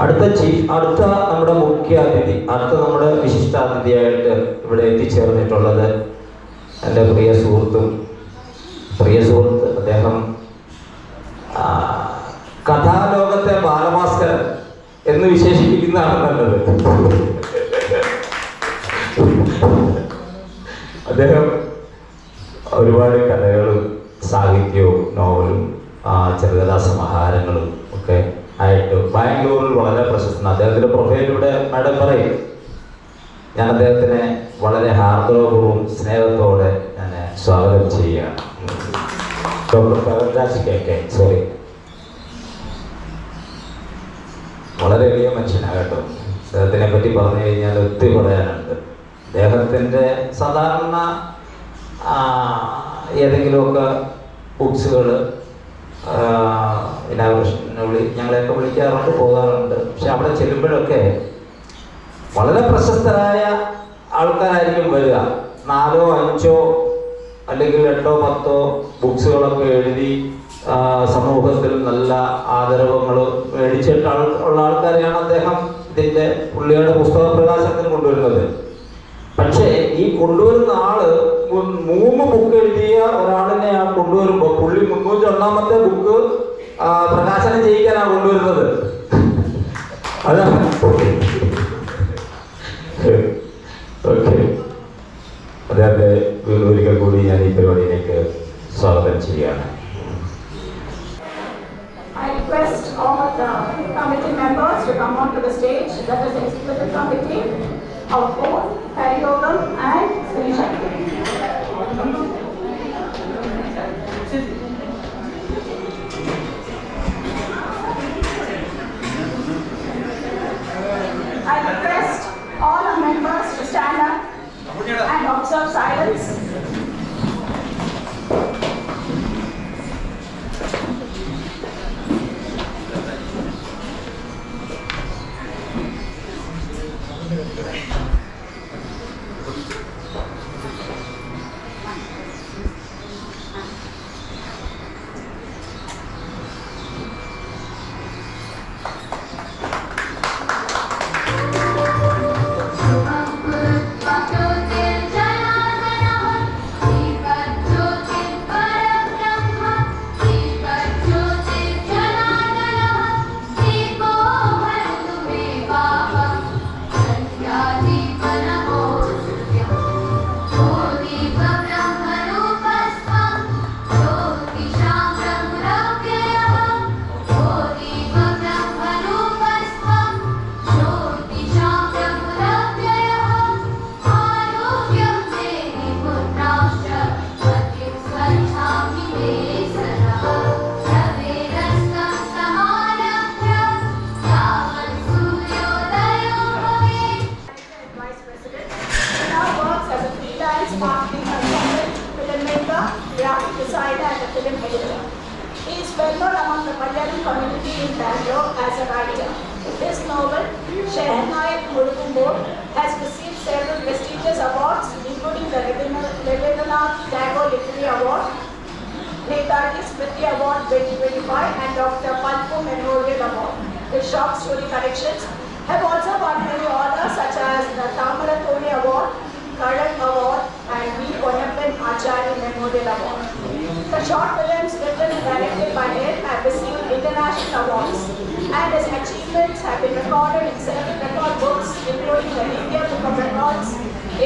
അടുത്ത നമ്മുടെ മുഖ്യാതിഥി, നമ്മുടെ വിശിഷ്ടാതിഥിയായിട്ട് ഇവിടെ എത്തിച്ചേർന്നിട്ടുള്ളത് എൻ്റെ പ്രിയ സുഹൃത്ത് അദ്ദേഹം കഥാലോകത്തെ ബാലഭാസ്കരൻ എന്ന് വിശേഷിപ്പിക്കുന്നതാണ് നല്ലത്. അദ്ദേഹം ഒരുപാട് കഥകളും സാഹിത്യവും നോവലും ചെറുകഥാ സമാഹാരങ്ങളും ഒക്കെ ആയിട്ട് ബാംഗ്ലൂരിൽ വളരെ പ്രശസ്തനാണ്. അദ്ദേഹത്തിൻ്റെ പ്രൊഫൈലിലൂടെ മാഡം പറയും. ഞാൻ അദ്ദേഹത്തിനെ വളരെ ഹാർദവപൂർവ്വം സ്നേഹത്തോടെ ഞാൻ സ്വാഗതം ചെയ്യുകയാണ്. ഡോക്ടർ പരംരാജ് കെ സോറി, വളരെ വലിയ മനുഷ്യനാകട്ടോ. അദ്ദേഹത്തിനെ പറ്റി പറഞ്ഞു കഴിഞ്ഞാൽ ഒത്തിരി പറയാനുണ്ട്. അദ്ദേഹത്തിൻ്റെ സാധാരണ ഏതെങ്കിലുമൊക്കെ ബുക്സുകൾ ഞങ്ങളെയൊക്കെ വിളിക്കാറുണ്ട്, പോകാറുണ്ട്. പക്ഷെ അവിടെ ചെല്ലുമ്പോഴൊക്കെ വളരെ പ്രശസ്തരായ ആൾക്കാരായിരിക്കും വരിക. 4 or 5 അല്ലെങ്കിൽ 8 or 10 ബുക്സുകളൊക്കെ എഴുതി സമൂഹത്തിൽ നല്ല ആദരവങ്ങൾ മേടിച്ചിട്ട് ഉള്ള ആൾക്കാരെയാണ് അദ്ദേഹം പുള്ളിയുടെ പുസ്തക പ്രകാശനത്തിന് കൊണ്ടുവരുന്നത്. പക്ഷേ ഈ കൊണ്ടുവരുന്ന ആള് 3 ബുക്ക് എഴുതിയ ഒരാളിനെ കൊണ്ടുവരുമ്പോൾ പുള്ളി 301ാമത്തെ ബുക്ക് പ്രകാശനം ചെയ്യിക്കാനാണ് കൊണ്ടുവരുന്നത്. അതാണ്. ഓക്കെ, അദ്ദേഹത്തെ ഒരിക്കൽ കൂടി ഞാൻ ഈ പരിപാടിയിലേക്ക് സ്വാഗതം ചെയ്യുകയാണ്. I request all the committee members to come onto the stage. That is the executive committee of both Hariyogam and Sri Shakti. I request all the members to stand up and observe silence. He is well known among the Malayalam community in Bangalore as a writer. His novel, Shehnai Murukumbur, has received several prestigious awards, including the Rabindranath Tagore Literary Award, Netaji Smriti Award 2025, and Dr. Palpu Memorial Award. His short story collections have also won many honors such as the Thamarathoni Award, Karan Award, and V. Ponnappan Acharya Memorial Award. The short films written and directed by him have received international awards, and his achievements have been recorded in several record books, including the India Book of Records,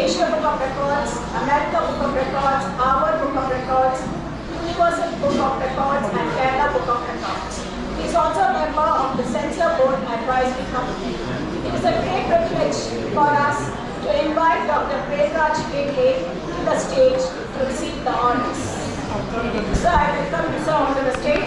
Asia Book of Records, America Book of Records, Harvard Book of Records, Universal Book of Records, and Kerala Book of Records. He is also a member of the Censor Board Advisory Committee. It is a great privilege for us to invite Dr. Preraj K.K. to the stage to receive the honors. So I welcome you, sir, onto the stage.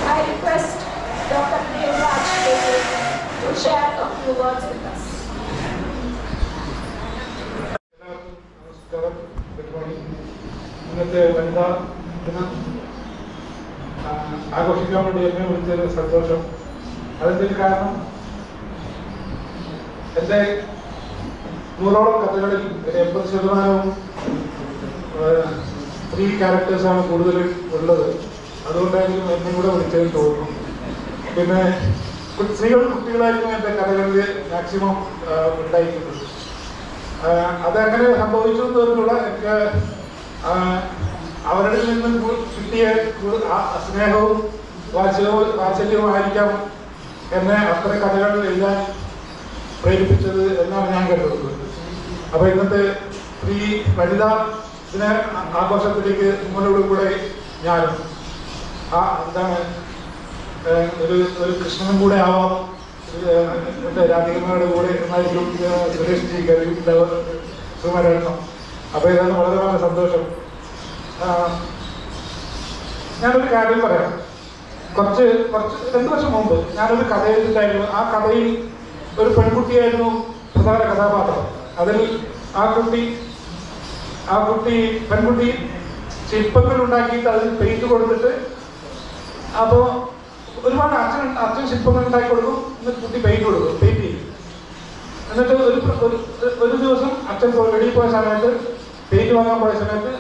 I request Dr. Preraj K.K. to share a few words with us. നമസ്കാരം. ഇന്നത്തെ വനിതാ ദിനം ആഘോഷിക്കാൻ വേണ്ടി എന്നെ വിളിച്ചൊരു സന്തോഷം. അതിൻ്റെ ഒരു കാരണം എൻ്റെ 100ഓളം കഥകളിൽ 80% സ്ത്രീ ക്യാരക്ടേഴ്സാണ് കൂടുതൽ ഉള്ളത്. അതുകൊണ്ടായിരിക്കും എന്നെ കൂടെ വിളിച്ചതെന്ന് തോന്നുന്നു. പിന്നെ കുട്ടികളായിരിക്കും എൻ്റെ കഥകളിൽ മാക്സിമം ഉണ്ടായിരിക്കുന്നത്. അതങ്ങനെ സംഭവിച്ചു എന്ന് പറഞ്ഞുള്ള എനിക്ക് അവരുടെ നിന്നും കിട്ടിയ സ്നേഹവും വാത്സല്യവുമായിരിക്കാം എന്നെ അത്ര കഥകൾ എഴുതാൻ പ്രേരിപ്പിച്ചത് എന്നാണ് ഞാൻ കരുതുന്നത്. അപ്പോൾ ഇന്നത്തെ സ്ത്രീ വനിതാ ദിന ആഘോഷത്തിലേക്ക് നിങ്ങളോട് കൂടെ ഞാനും എന്താണ് ഒരു കൃഷ്ണനും കൂടെ ആവാം, രാധികമ്മയുടെ കൂടെ എന്നായിരിക്കും സുരേഷ് ജി സുമരണം. അപ്പോൾ ഇതാണ് വളരെ വളരെ സന്തോഷം. ഞാനൊരു കാര്യം പറയാം. കുറച്ച് 2 വർഷം മുമ്പ് ഞാനൊരു കഥ എഴുതിയിട്ടായിരുന്നു. ആ കഥയിൽ ഒരു പെൺകുട്ടിയായിരുന്നു പ്രധാന കഥാപാത്രം. അതിൽ പെൺകുട്ടി ശില്പങ്ങൾ ഉണ്ടാക്കിയിട്ട് അതിൽ പെയിന്റ് കൊടുത്തിട്ട്, അപ്പോൾ ഒരുപാട് അച്ഛൻ ശില്പങ്ങൾ ഉണ്ടാക്കി കൊടുക്കും, എന്നിട്ട് കുട്ടി പെയിന്റ് ചെയ്യും. എന്നിട്ട് ഒരു ദിവസം അച്ഛൻ വെളിയിൽ പോയ സമയത്ത്, പെയിന്റ് വാങ്ങാൻ പോയ സമയത്ത്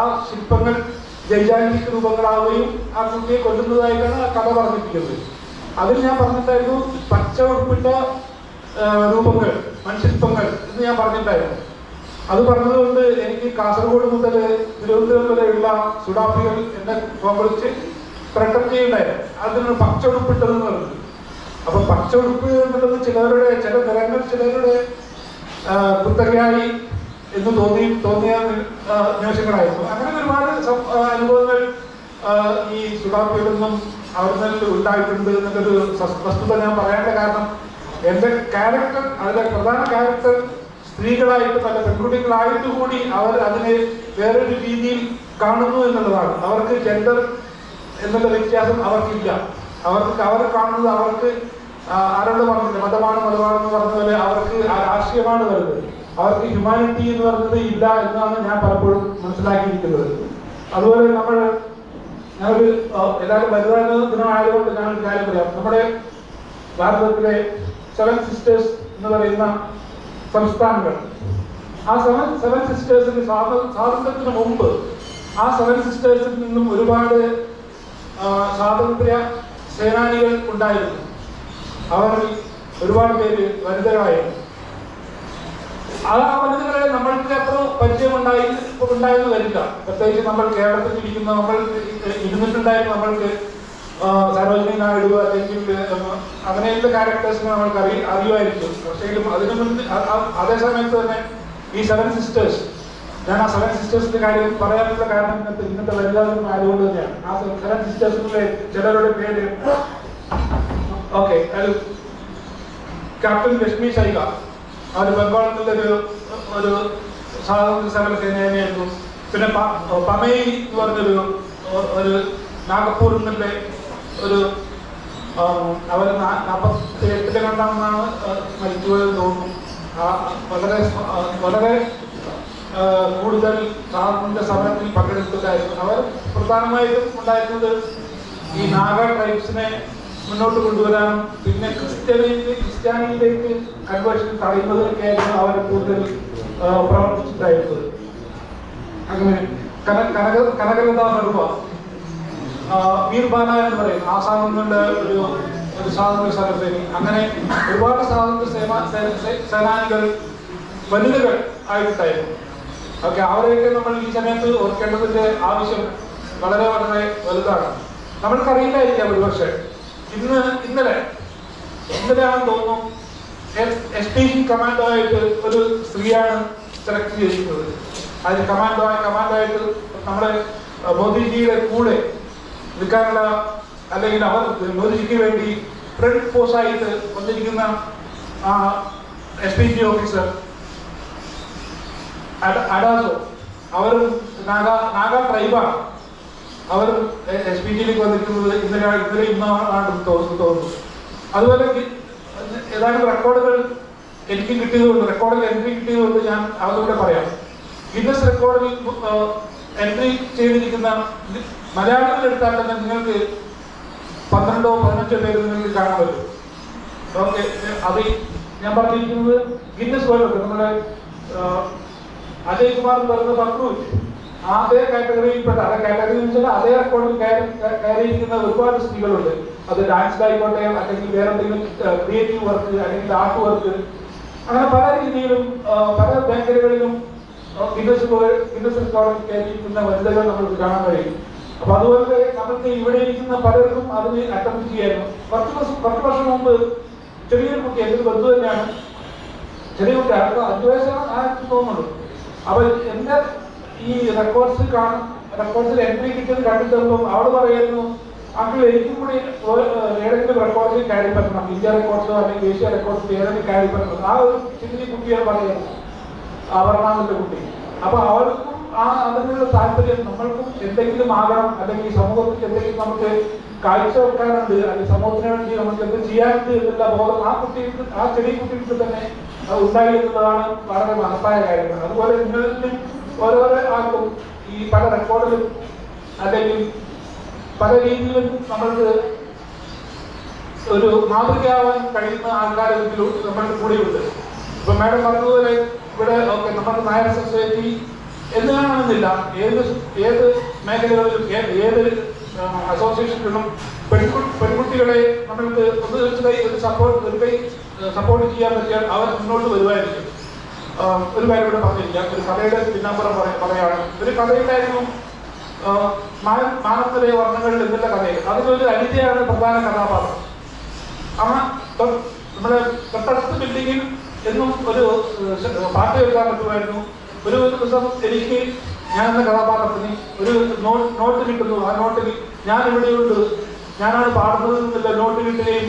ആ ശില്പങ്ങൾ ജൈജാന്തിക് രൂപങ്ങളാവുകയും ആ കുട്ടിയെ കൊല്ലുന്നതായിട്ടാണ് ആ കഥ പറഞ്ഞിരിക്കുന്നത്. അതിൽ ഞാൻ പറഞ്ഞിട്ടായിരുന്നു പച്ച ഉടുപ്പിട്ട രൂപങ്ങൾ, മൺശില്പങ്ങൾ എന്ന് ഞാൻ പറഞ്ഞിട്ടായിരുന്നു. അത് പറഞ്ഞതുകൊണ്ട് എനിക്ക് കാസർഗോഡ് മുതൽ തിരുവനന്തപുരം വരെയുള്ള സുഡാപ്പികൾ എന്നെ ഫോൺ വിളിച്ച് പ്രകടനം ചെയ്യുന്നുണ്ടായിരുന്നു. അതിനൊരു പച്ച ഉടുപ്പിട്ടതെന്ന് പറഞ്ഞു. അപ്പൊ പച്ച ഉടുപ്പ് എന്നുള്ളത് ചില നിറങ്ങൾ ചിലരുടെ കുത്തകയായി എന്ന് തോന്നിയ നിമിഷങ്ങളായിരുന്നു. അങ്ങനെ ഒരുപാട് അനുഭവങ്ങൾ ഈ സുഡാപ്പികളിൽ നിന്നും അവിടെ ഉണ്ടായിട്ടുണ്ട് എന്നൊരു വസ്തുത ഞാൻ പറയാനുള്ള കാരണം, എൻ്റെ ക്യാരക്ടർ, അതിലെ പ്രധാന ക്യാരക്ടർ സ്ത്രീകളായിട്ട് നല്ല പെൺകുട്ടികളായിട്ട് കൂടി അവർ അതിനെ വേറൊരു രീതിയിൽ കാണുന്നു എന്നുള്ളതാണ്. അവർക്ക് ജെൻഡർ എന്നുള്ള വ്യത്യാസം അവർക്കില്ല. അവർ കാണുന്നത് അവർക്ക് ആരോട് പറഞ്ഞില്ല, മതമാണെന്ന് പറഞ്ഞ പോലെ അവർക്ക് രാഷ്ട്രീയമാണ് വരുന്നത്. അവർക്ക് ഹ്യൂമാനിറ്റി എന്ന് പറഞ്ഞത് ഇല്ല എന്നാണ് ഞാൻ പലപ്പോഴും മനസ്സിലാക്കിയിരിക്കുന്നത്. അതുപോലെ ഞാനൊരു എല്ലാവരും വനിതാ ദിനമായതുകൊണ്ട് ഞാനൊരു കാര്യം പറയാം. നമ്മുടെ ഭാരതത്തിലെ 7 സിസ്റ്റേഴ്സ് എന്ന് പറയുന്ന സംസ്ഥാനങ്ങൾ, ആ 7 സിസ്റ്റേഴ്സിന് സ്വാതന്ത്ര്യത്തിന് മുമ്പ് ആ 7 സിസ്റ്റേഴ്സിൽ നിന്നും ഒരുപാട് സ്വാതന്ത്ര്യ സേനാനികൾ ഉണ്ടായിരുന്നു. അവർ ഒരുപാട് പേര് വനിതകളായിരുന്നു. ആ വനിതകളെ നമ്മൾക്ക് അത്ര പരിചയം ഉണ്ടായെന്ന് വരില്ല. പ്രത്യേകിച്ച് നമ്മൾ കേരളത്തിൽ ഇരിക്കുന്ന ഇരുന്നിട്ടുണ്ടായിരുന്നു നമ്മൾക്ക് സരോജിനി നായിഡു അല്ലെങ്കിൽ അങ്ങനെയുള്ള ക്യാരക്ടേഴ്സിനെ നമ്മൾക്ക് അറിയുമായിരിക്കും. പക്ഷേങ്കിലും അതിനു മുൻപ് അതേ സമയത്ത് തന്നെ ഈ 7 സിസ്റ്റേഴ്സ്, ഞാൻ ആ 7 സിസ്റ്റേഴ്സിന്റെ കാര്യം പറയാനുള്ള കാരണം ഇന്നത്തെ വനിതാ ദിനം ആയതുകൊണ്ട് തന്നെയാണ്. ആ 7 സിസ്റ്റേഴ്സിന്റെ ചിലരുടെ പേര് അത് ക്യാപ്റ്റൻ ലക്ഷ്മി സൈക, അവർ ബംഗാളിലെ ഒരു സ്വാതന്ത്ര്യ സമര സേനാനിയായിരുന്നു. പിന്നെ പമേയി എന്ന് പറഞ്ഞൊരു നാഗപ്പൂരിൽ നിന്നുള്ള അവർ 48 കണ്ടാണെന്നാണ് മരിച്ചുപോയെന്ന് തോന്നുന്നു. വളരെ കൂടുതൽ സ്വാതന്ത്ര്യ സമരത്തിൽ പങ്കെടുത്തിട്ടായിരുന്നു. അവർ പ്രധാനമായിട്ടും ഉണ്ടായിരുന്നത് ഈ നാഗ ട്രൈബ്സിനെ മുന്നോട്ട് കൊണ്ടുവരാനും പിന്നെ ക്രിസ്ത്യാനിയിലേക്ക് കൺവേർഷൻ തടയുന്നതൊക്കെയായിരുന്നു അവർ കൂടുതൽ പ്രവർത്തിച്ചിട്ടായിരുന്നത്. അങ്ങനെ കനകലതാ ബറുവ, മീർബാന എന്ന് പറയും, ആസാമിൽ നിന്നുള്ള ഒരു സ്വാതന്ത്ര്യ സമരസേനി. അങ്ങനെ ഒരുപാട് സ്വാതന്ത്ര്യ സേനാനികൾ വനിതകൾ ആയിട്ടുണ്ടായിരുന്നു. അവരെയൊക്കെ നമ്മൾ ഈ സമയത്ത് ഓർക്കേണ്ടതിന്റെ ആവശ്യം വളരെ വളരെ വലുതാണ്. നമ്മൾക്കറിയില്ലായിരിക്കാം ഒരുപക്ഷെ ഇന്നലെയാണെന്ന് തോന്നുന്നു SPG കമാൻഡോ ആയിട്ട് ഒരു സ്ത്രീയാണ് സെലക്ട് ചെയ്തിട്ടുള്ളത്. അതിന് കമാൻഡോ ആയിട്ട് നമ്മുടെ മോദിജിയുടെ കൂടെ നിൽക്കാനുള്ള, അല്ലെങ്കിൽ അവർ മോദിജിക്ക് വേണ്ടി ഫ്രണ്ട് ഫോഴ്സ് ആയിട്ട് വന്നിരിക്കുന്ന SPG ഓഫീസർ അഡാസോ, അവർ നാഗ ട്രൈബാണ്. അവർ SPGയിലേക്ക് വന്നിരിക്കുന്നത് ഇന്നാണ് തോന്നുന്നു. അതുപോലെ ഏതാനും റെക്കോർഡുകൾ എനിക്ക് കിട്ടിയതുകൊണ്ട്, റെക്കോർഡിൽ എൻട്രി കിട്ടിയതുകൊണ്ട് ഞാൻ അവരോട് പറയാം. ഗിന്നസ് റെക്കോർഡിൽ എൻട്രി ചെയ്തിരിക്കുന്ന മലയാളത്തിൽ എടുത്താൽ തന്നെ നിങ്ങൾക്ക് 12-15 പേര് നിങ്ങൾക്ക് കാണാൻ പറ്റും. ഓക്കെ, അത് ഞാൻ പറഞ്ഞിരിക്കുന്നത് ഗിന്നസ് വേൾഡ് ഉണ്ട്. നമ്മുടെ അജയ് കുമാർ എന്ന് പറയുന്ന പക്രു അതേ കാറ്റഗറിയിൽപ്പെട്ട അതേ കാറ്റഗറി എന്ന് വെച്ചാൽ അതേ റെക്കോർഡിൽ കയറിയിരിക്കുന്ന ഒരുപാട് സ്ത്രീകളുണ്ട്. അത് ഡാൻസിലായിക്കോട്ടെ, അല്ലെങ്കിൽ വേറെ എന്തെങ്കിലും ക്രിയേറ്റീവ് വർക്ക്, അല്ലെങ്കിൽ ആർട്ട് വർക്ക്, അങ്ങനെ പല രീതിയിലും പല മേഖലകളിലും ഗിന്നസ് റെക്കോർഡിൽ കയറിയിരിക്കുന്ന വനിതകൾ നമുക്ക് കാണാൻ കഴിയും. അപ്പൊ അതുപോലെ നമുക്ക് ഇവിടെ ഇരിക്കുന്ന പലർക്കും അതിന് അറ്റംപ്റ്റ് ചെയ്യാനും കുറച്ച് വർഷം മുമ്പ് ചെറിയൊരു കുട്ടി എൻ്റെ ബന്ധു തന്നെയാണ്, ചെറിയ കുട്ടി, അവർക്ക് 5 വയസ്സാണ് ആയിട്ട് തോന്നുന്നുള്ളൂ. അപ്പൊ എന്റെ ഈ റെക്കോർഡ്സിൽ എൻട്രി കിട്ടിയത് കണ്ടിട്ടുള്ളൂ. അവള് പറയുന്നു, അങ്കിൾ എനിക്കും കൂടി ഏതെങ്കിലും റെക്കോർഡ്സിൽ കയറി പറ്റണം, ഇന്ത്യ റെക്കോർഡ്സോ അല്ലെങ്കിൽ ഏഷ്യ റെക്കോർഡ്സോ ഏതെങ്കിലും കയറി പറ്റണം. ആ ഒരു ചിന്തി കുട്ടിയാണ് പറയുന്നത്, അപർണാമിന്റെ കുട്ടി. അപ്പൊ അവർക്കും അതിനുള്ള താല്പര്യം, നമ്മൾക്കും എന്തെങ്കിലും ആകണം, അല്ലെങ്കിൽ സമൂഹത്തിൽ എന്തെങ്കിലും നമുക്ക് കാഴ്ച വെക്കാനുണ്ട്, അല്ലെങ്കിൽ സമൂഹത്തിന് വേണ്ടി നമുക്ക് എന്ത് ചെയ്യാനുണ്ട് എന്നുള്ള ബോധം ആ ചെറിയ കുട്ടികൾക്ക് തന്നെ ഉണ്ടായി എന്നുള്ളതാണ് വളരെ മഹത്തായ കാര്യങ്ങൾ. അതുപോലെ നിങ്ങളിൽ ഓരോരോ ആൾക്കും ഈ പല റെക്കോർഡിലും അല്ലെങ്കിൽ പല രീതിയിലും നമ്മൾക്ക് ഒരു മാതൃകയാവാൻ കഴിയുന്ന ആൾക്കാർ നമ്മളുടെ കൂടെയുണ്ട്. ഇപ്പൊ മാഡം പറഞ്ഞതുപോലെ ഇവിടെ ഓക്കെ, നമ്മുടെ നായർ സൊസൈറ്റി എന്ന് കാണുന്നില്ല, ഏത് മേഖലകളിലും ഏത് അസോസിയേഷനിലും പെൺകുട്ടികളെ നമ്മൾക്ക് ഒരു സപ്പോർട്ട് ചെയ്യാൻ പറ്റിയാൽ അവർ മുന്നോട്ട് വരുമായിരിക്കും. ഒരു കാര്യം ഇവിടെ പറഞ്ഞിരിക്കാം, ഒരു കഥയുടെ പിന്നാമ്പുറം പറയാണ്. ഒരു കഥയിലായിരുന്നു മാനത്തിലെ വർണ്ണങ്ങളിൽ എന്നുള്ള കഥയിൽ അതിലൊരു അനിതയാണ് പ്രധാന കഥാപാത്രം. നമ്മുടെ തൊട്ടടുത്ത ബിൽഡിങ്ങിൽ എന്നും ഒരു പാട്ട് കേൾക്കാൻ പറ്റുമായിരുന്നു. ഒരു ദിവസം എനിക്ക് ഞാൻ എന്ന കഥാപാത്രത്തിന് ഒരു നോട്ട് കിട്ടുന്നു. ആ നോട്ടിൽ ഞാൻ ഇവിടെയുണ്ട്, ഞാനാണ് പാടുന്നത് എന്നുള്ള നോട്ട് കിട്ടുകയും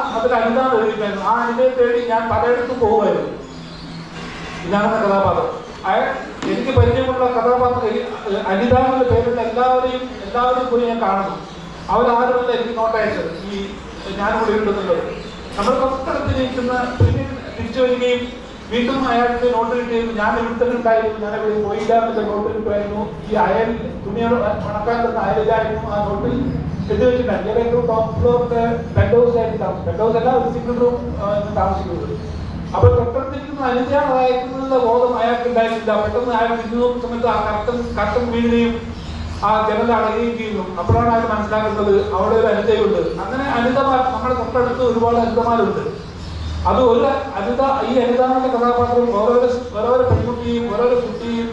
അതിൽ അനിതാണ് എഴുതിയിരുന്നു. ആ അനിതയെ തേടി ഞാൻ പലയിടത്തും പോകുമായിരുന്നു. ഇതാണെന്ന കഥാപാത്രം. എനിക്ക് പരിചയമുള്ള കഥാപാത്രം അനിത എന്നുള്ള പേരുള്ള എല്ലാവരെയും പോയി ഞാൻ കാണുന്നു. അവരാരുമല്ല എനിക്ക് നോട്ട് അയച്ചത്, ഈ ഞാനിവിടെ ഉണ്ടെന്നുള്ളത്. നമ്മൾ തൊട്ടടുത്തിരിക്കുന്ന പിന്നീട് തിരിച്ചു വരികയും വീണ്ടും അയാൾക്ക് നോട്ട് കിട്ടിയിരുന്നു. ഞാൻ ഇവിടെ തന്നെ ഉണ്ടായിരുന്നു, ഞാൻ ഇവിടെ പോയില്ല എന്നുള്ള നോട്ട് കിട്ടുമായിരുന്നു. ഈ അയൽ തുണിയോട് മണക്കാൻ തന്ന അയലിലായിരുന്നു ആ നോട്ടിൽ എഴുതി വെച്ചിട്ടുണ്ട്. ഏറ്റവും ടോപ്പ് ഫ്ലോറിന്റെ പെന്റ് ഹൗസ് അല്ല, ഒരു സിംഗിൾ റൂം താമസിക്കുന്നത്. അപ്പൊ തൊട്ടടുത്തിരിക്കുന്ന അനിതയാണ് അയക്കുന്നതിന്റെ ബോധം അയാൾക്ക് ഉണ്ടായിട്ടില്ല. പെട്ടെന്ന് അയാൾ തിരിഞ്ഞു നോക്കുന്ന സമയത്ത് ആ കട്ടൻ വീഴുകയും ആ ജനത അടയുകയും ചെയ്യുന്നു. അപ്പോഴാണ് അയാൾ മനസ്സിലാക്കുന്നത് അവിടെ ഒരു അനിതയുണ്ട്. അങ്ങനെ അനിതമാർ നമ്മുടെ തൊട്ടടുത്ത് ഒരുപാട് അനിതമാരുണ്ട്. അത് ഒരു അനിത, ഈ അനിതാവിന്റെ കഥാപാത്രം ഓരോരോ പെൺകുട്ടിയും ഓരോരോ കുട്ടിയും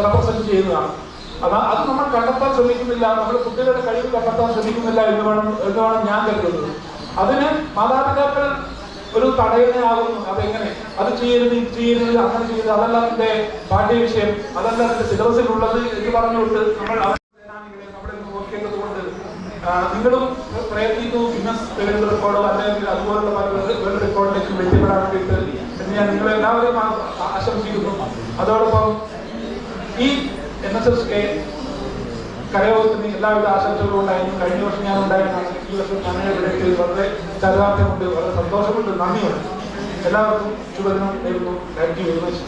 റെപ്രസെന്റ് ചെയ്യുന്നതാണ്. അത് നമ്മൾ കണ്ടെത്താൻ ശ്രമിക്കുന്നില്ല, നമ്മുടെ കുട്ടികളുടെ കഴിവ് കണ്ടെത്താൻ ശ്രമിക്കുന്നില്ല എന്ന് വേണം ഞാൻ കരുതുന്നത്. അതിന് മാതാപിതാക്കൾ ഒരു തടയണയാകുന്നു. അതെങ്ങനെ അത് ചെയ്യരുത്, ഇത് ചെയ്യരുത്, അങ്ങനെ ചെയ്യരുത്, അതല്ല അതിന്റെ പാഠ്യ വിഷയം, അതല്ല അതിന്റെ സിലബസിലുള്ളത് എന്ന് പറഞ്ഞുകൊണ്ട് നമ്മൾ നമ്മളെ നോക്കേണ്ടത് കൊണ്ട് നിങ്ങളും പ്രയത്നിക്കുന്നു ഗിന്നസ് വേൾഡ് റെക്കോർഡോ അല്ലെങ്കിൽ അതുപോലുള്ള പല വേൾഡ് റെക്കോർഡിലേക്ക് എത്തിപ്പെടാൻ വേണ്ടിയിട്ട് എന്ന് ഞാൻ നിങ്ങളെല്ലാവരെയും ആശംസിക്കുന്നു. അതോടൊപ്പം ഈ NSSK കരയോഗത്തിന് എല്ലാവിധ ആശംസകളും ഉണ്ടായിരുന്നു. കഴിഞ്ഞ വർഷം ഞാൻ ഉണ്ടായിരുന്നാണ്, ഈ വർഷം ഞാൻ ഇവിടെ വളരെ ചരിതാർത്ഥ്യമുണ്ട്, വളരെ സന്തോഷമുണ്ട്, നന്ദിയുണ്ട്. എല്ലാവർക്കും ശുഭദിനം നേരുന്നു. Thank you very much.